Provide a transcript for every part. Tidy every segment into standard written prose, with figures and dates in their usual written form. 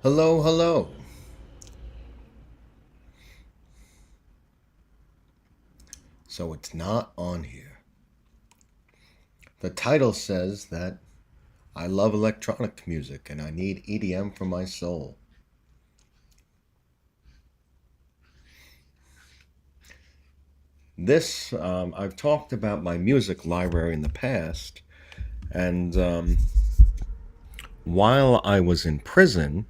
Hello, hello. So it's not on here. The title says that I love electronic music and I need EDM for my soul. I've talked about my music library in the past, and while I was in prison,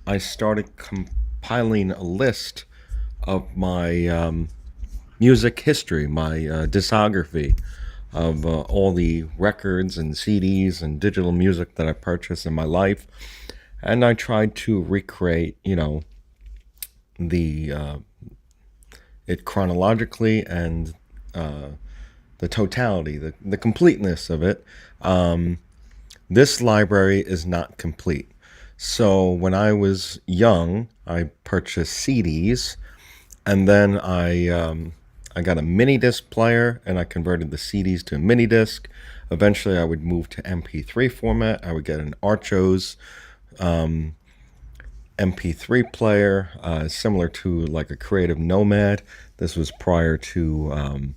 I started compiling a list of my music history, my discography of all the records and CDs and digital music that I purchased in my life. And I tried to recreate, the it chronologically and the totality, the completeness of it. This library is not complete. So when I was young, I purchased CDs, and then I got a mini disc player, and I converted the CDs to a mini disc. Eventually, I would move to MP3 format. I would get an Archos MP3 player, similar to like a Creative Nomad. This was prior to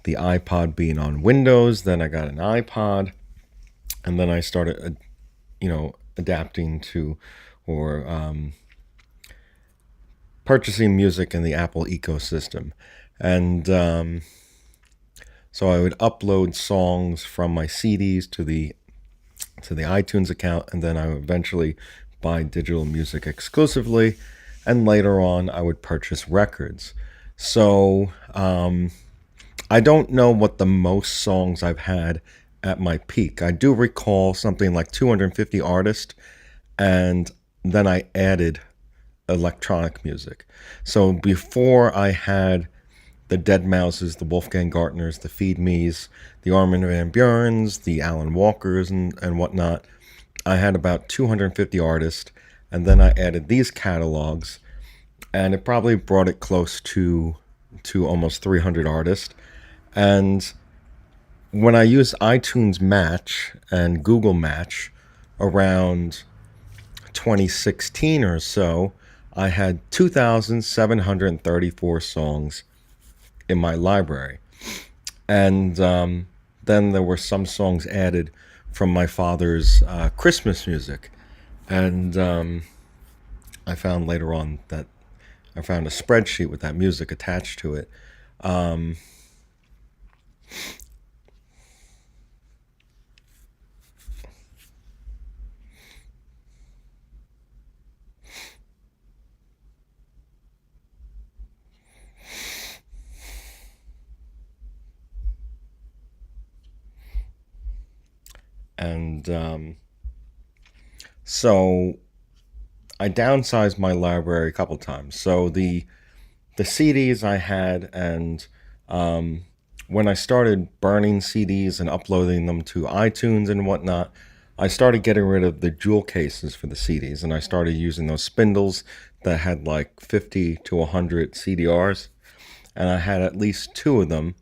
the iPod being on Windows. Then I got an iPod, and then I started, adapting to or purchasing music in the Apple ecosystem. And so I would upload songs from my CDs to the iTunes account, and then I would eventually buy digital music exclusively. And later on, I would purchase records. So I don't know what the most songs I've had at my peak. I do recall something like 250 artists, and then I added electronic music. So before I had the Dead Mouses, the Wolfgang Gartners, the Feed Me's, the Armin van Buurens, the Alan Walkers, and whatnot, I had about 250 artists, and then I added these catalogs, and it probably brought it close to almost 300 artists. And when I used iTunes Match and Google Match around 2016 or so, I had 2,734 songs in my library. And then there were some songs added from my father's Christmas music. And I found later on that I found a spreadsheet with that music attached to it. Um, and so I downsized my library a couple times. So the CDs I had, and when I started burning CDs and uploading them to iTunes and whatnot, I started getting rid of the jewel cases for the CDs, and I started using those spindles that had like 50 to 100 CDRs, and I had at least two of them,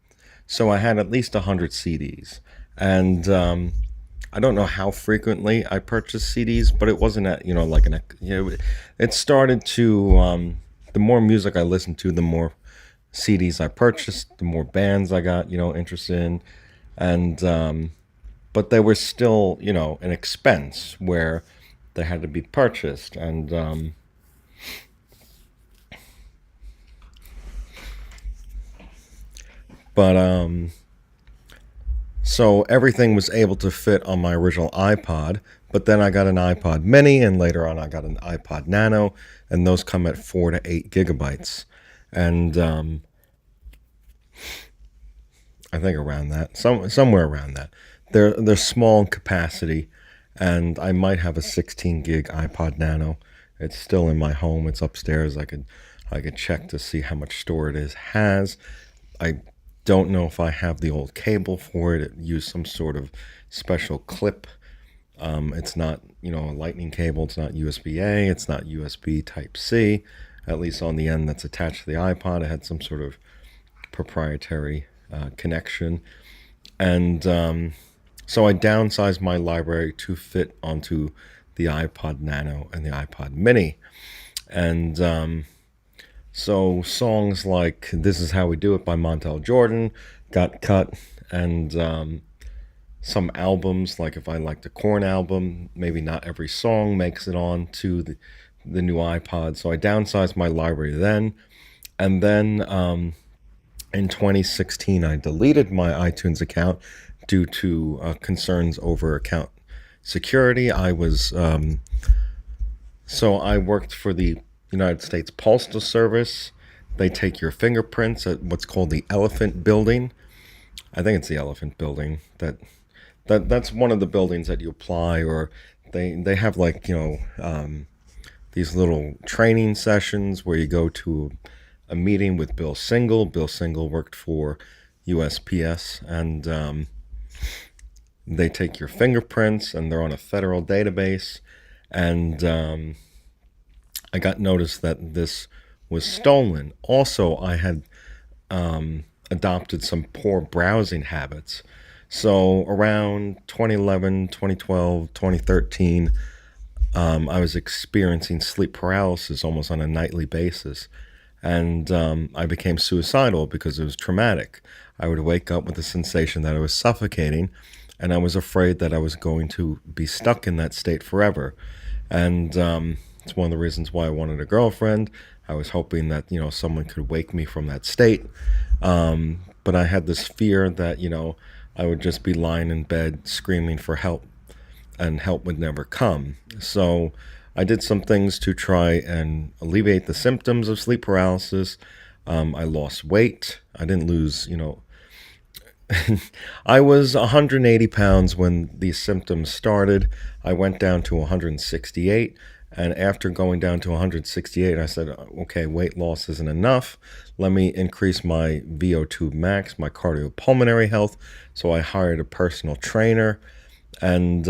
so I had at least 100 CDs. And I don't know how frequently I purchased CDs, but it wasn't at like it started to the more music I listened to, the more CDs I purchased, the more bands I got interested in, and but they were still an expense where they had to be purchased, and but so everything was able to fit on my original iPod. But then I got an iPod Mini, and later on I got an iPod Nano, and those come at 4 to 8 gigabytes, and I think around that, somewhere around that. They're small in capacity, and I might have a 16 gig iPod Nano. It's still in my home. It's upstairs. I could check to see how much store it is has. I don't know if I have the old cable for it. It used some sort of special clip. It's not a lightning cable. It's not USB A. It's not USB Type C. At least on the end that's attached to the iPod, it had some sort of proprietary connection. And so I downsized my library to fit onto the iPod Nano, and the iPod Mini. And so songs like "This Is How We Do It" by Montel Jordan got cut, and some albums, like if I like the Korn album, maybe not every song makes it on to the new iPod. So I downsized my library then. And then in 2016, I deleted my iTunes account due to concerns over account security. So I worked for the United States Postal Service. They take your fingerprints at what's called the Elephant Building. I think it's the Elephant Building. That's one of the buildings that you apply, or they have, like, these little training sessions where you go to a meeting with Bill Single. Bill Single worked for USPS, and they take your fingerprints, and they're on a federal database. And I got notice that this was stolen. Also, I had adopted some poor browsing habits. So around 2011, 2012, 2013, I was experiencing sleep paralysis almost on a nightly basis. And I became suicidal because it was traumatic. I would wake up with the sensation that I was suffocating, and I was afraid that I was going to be stuck in that state forever. And it's one of the reasons why I wanted a girlfriend. I was hoping that, someone could wake me from that state. But I had this fear that, I would just be lying in bed screaming for help, and help would never come. So I did some things to try and alleviate the symptoms of sleep paralysis. I lost weight. I didn't lose, I was 180 pounds when these symptoms started. I went down to 168. And after going down to 168, I said, okay, weight loss isn't enough. Let me increase my VO2 max, my cardiopulmonary health. So I hired a personal trainer. And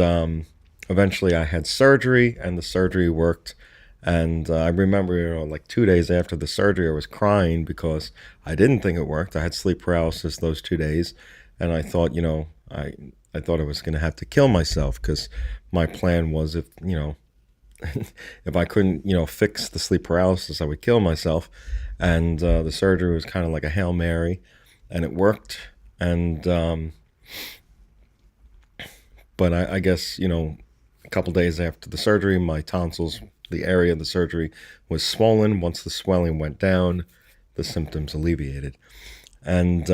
eventually I had surgery, and the surgery worked. And I remember, like 2 days after the surgery, I was crying because I didn't think it worked. I had sleep paralysis those 2 days. And I thought, I thought I was going to have to kill myself, because my plan was, if I couldn't, fix the sleep paralysis, I would kill myself. And the surgery was kind of like a Hail Mary, and it worked. And but I guess, a couple days after the surgery, my tonsils, the area of the surgery, was swollen. Once the swelling went down, the symptoms alleviated. And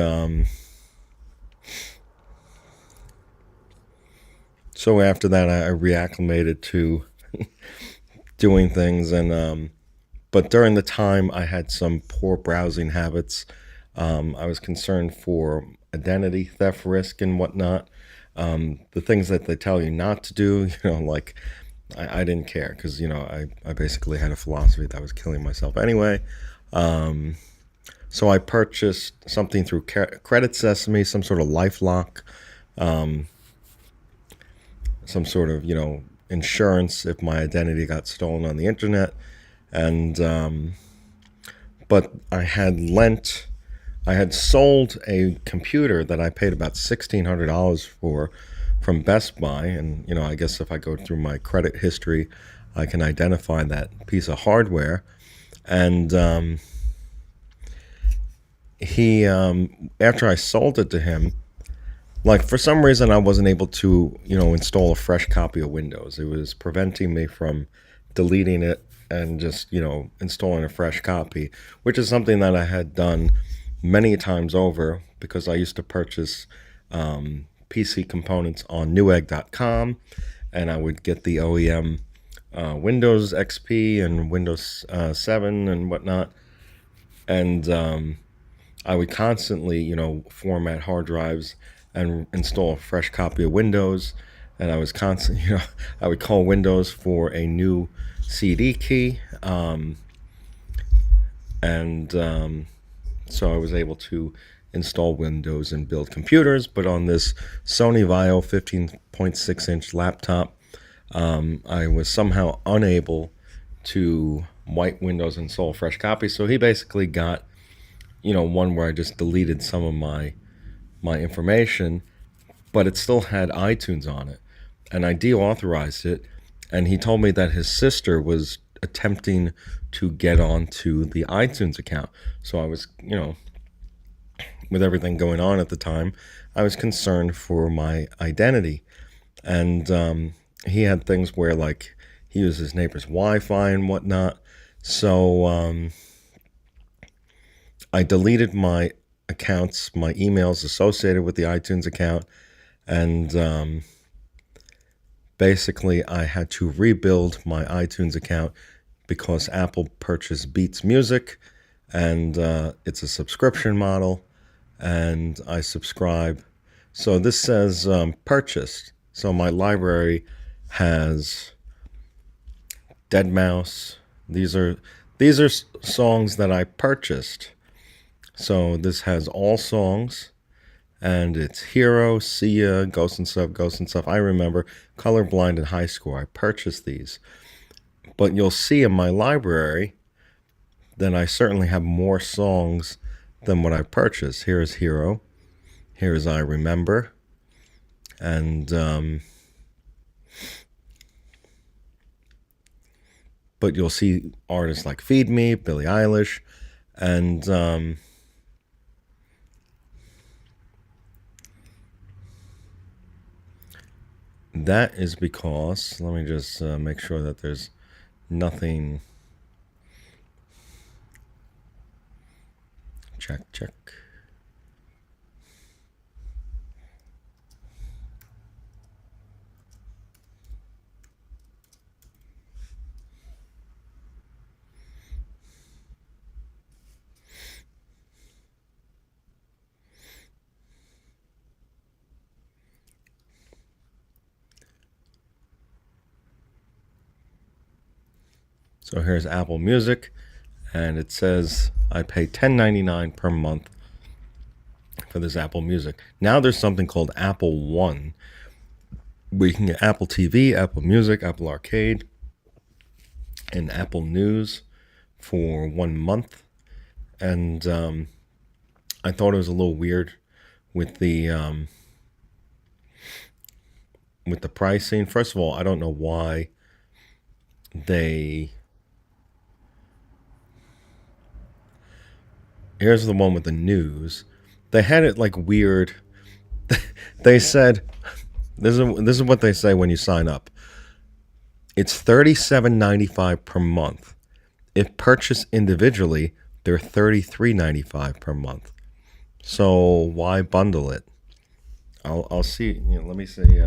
so after that, I reacclimated to doing things. And but during the time, I had some poor browsing habits. I was concerned for identity theft risk and whatnot. The things that they tell you not to do, like I didn't care, because, I basically had a philosophy that I was killing myself anyway. So I purchased something through Credit Sesame, some sort of LifeLock, some sort of, insurance if my identity got stolen on the internet. And but I had sold a computer that I paid about $1,600 for from Best Buy. And, I guess if I go through my credit history, I can identify that piece of hardware. And he, after I sold it to him, like, for some reason, I wasn't able to, install a fresh copy of Windows. It was preventing me from deleting it and just, installing a fresh copy, which is something that I had done many times over, because I used to purchase PC components on Newegg.com, and I would get the OEM Windows XP and Windows 7 and whatnot. And I would constantly, format hard drives and install a fresh copy of Windows. And I was constantly, I would call Windows for a new CD key. So I was able to install Windows and build computers. But on this Sony Vaio 15.6-inch laptop, I was somehow unable to wipe Windows and install a fresh copy. So he basically got, one where I just deleted some of my information, but it still had iTunes on it. And I deauthorized it, And he told me that his sister was attempting to get onto the iTunes account. So I was, with everything going on at the time, I was concerned for my identity. And he had things where, like, he used his neighbor's Wi Fi and whatnot. So I deleted my accounts, my emails associated with the iTunes account. And basically, I had to rebuild my iTunes account because Apple purchased Beats Music, and it's a subscription model, and I subscribe. So this says purchased. So my library has Dead Mouse. These are songs that I purchased. So this has all songs, and it's Hero, Sia, Ghost and Stuff, Ghost and Stuff. I remember Colorblind in high school. I purchased these. But you'll see in my library that I certainly have more songs than what I purchased. Here is Hero. Here is I Remember. And, but you'll see artists like Feed Me, Billie Eilish, and, that is because, let me just make sure that there's nothing. Check. So here's Apple Music, and it says I pay $10.99 per month for this Apple Music. Now there's something called Apple One, where you can get Apple TV, Apple Music, Apple Arcade, and Apple News for 1 month. And I thought it was a little weird with the pricing. First of all, I don't know why they. Here's the one with the news. They had it like weird. They said this is what they say when you sign up. It's $37.95 per month. If purchased individually, they're $33.95 per month. So why bundle it? I'll see. Let me see.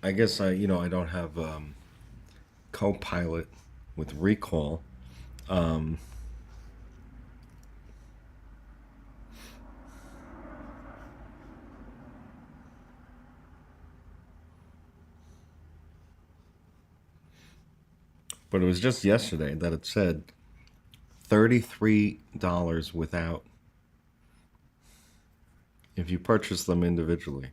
I guess I don't have Copilot with Recall. Um, but it was just yesterday that it said $33 without if you purchase them individually.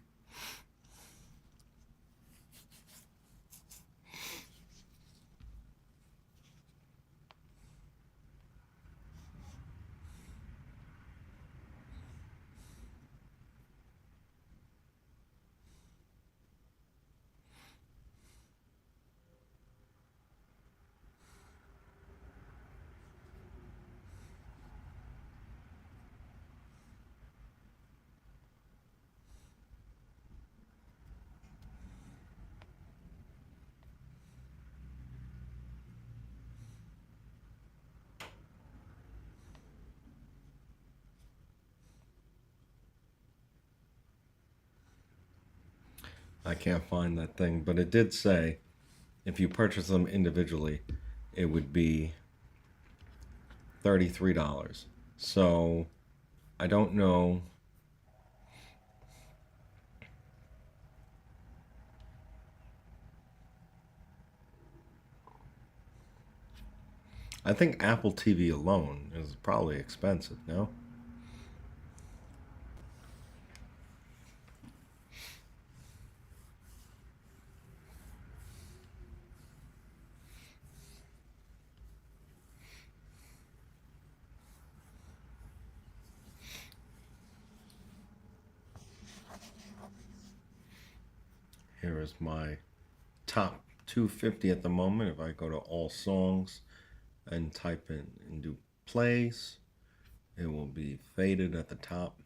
I can't find that thing, but it did say if you purchase them individually, it would be $33. So I don't know. I think Apple TV alone is probably expensive, no? Here is my top 250 at the moment. If I go to all songs and type in and do plays, it will be faded at the top.